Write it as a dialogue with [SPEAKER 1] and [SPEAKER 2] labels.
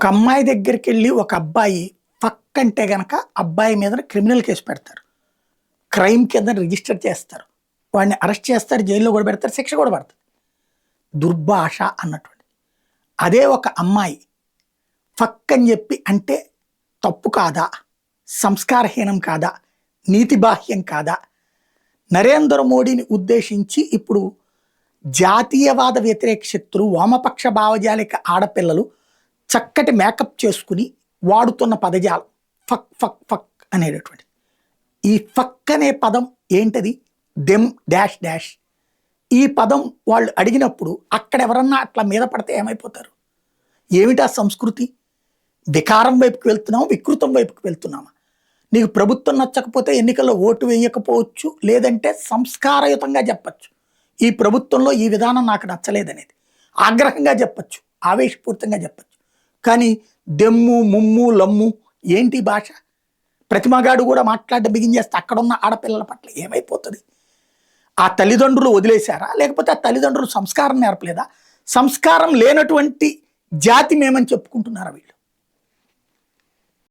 [SPEAKER 1] ఒక అమ్మాయి దగ్గరికి వెళ్ళి ఒక అబ్బాయి ఫక్ అంటే గనక అబ్బాయి మీద క్రిమినల్ కేసు పెడతారు. క్రైమ్ కింద రిజిస్టర్ చేస్తారు. వాడిని అరెస్ట్ చేస్తారు, జైల్లో కూడా పెడతారు, శిక్ష కూడా పడుతుంది. దుర్భాష అన్నటువంటి. అదే ఒక అమ్మాయి ఫక్ అని చెప్పి అంటే తప్పు కాదా, సంస్కారహీనం కాదా, నీతిబాహ్యం కాదా? నరేంద్ర మోడీని ఉద్దేశించి ఇప్పుడు జాతీయవాద వ్యతిరేక శక్తులు, వామపక్ష భావజాలిక ఆడపిల్లలు చక్కటి మేకప్ చేసుకుని వాడుతున్న పదజాలం ఫక్ ఫక్ ఫక్ అనేటటువంటి. ఈ ఫక్ అనే పదం ఏంటది? Them dash dash. ఈ పదం వాళ్ళు అడిగినప్పుడు అక్కడ ఎవరన్నా అట్లా మీద పడితే ఏమైపోతారు? ఏమిటా సంస్కృతి? వికారం వైపుకి వెళ్తున్నామా, వికృతం వైపుకి వెళ్తున్నామా? నీకు ప్రభుత్వం నచ్చకపోతే ఎన్నికల్లో ఓటు వేయకపోవచ్చు, లేదంటే సంస్కారయుతంగా చెప్పచ్చు, ఈ ప్రభుత్వంలో ఈ విధానం నాకు నచ్చలేదనేది ఆగ్రహంగా చెప్పచ్చు, ఆవేశపూరితంగా చెప్పచ్చు. కానీ దెమ్ము ముమ్ము లమ్ము ఏంటి భాష? ప్రతిమగాడు కూడా మాట్లాడడం బిగించేస్తే అక్కడున్న ఆడపిల్లల పట్ల ఏమైపోతుంది? ఆ తల్లిదండ్రులు వదిలేశారా, లేకపోతే ఆ తల్లిదండ్రులు సంస్కారం నేర్పలేదా? సంస్కారం లేనటువంటి జాతి మేమని చెప్పుకుంటున్నారా వీళ్ళు?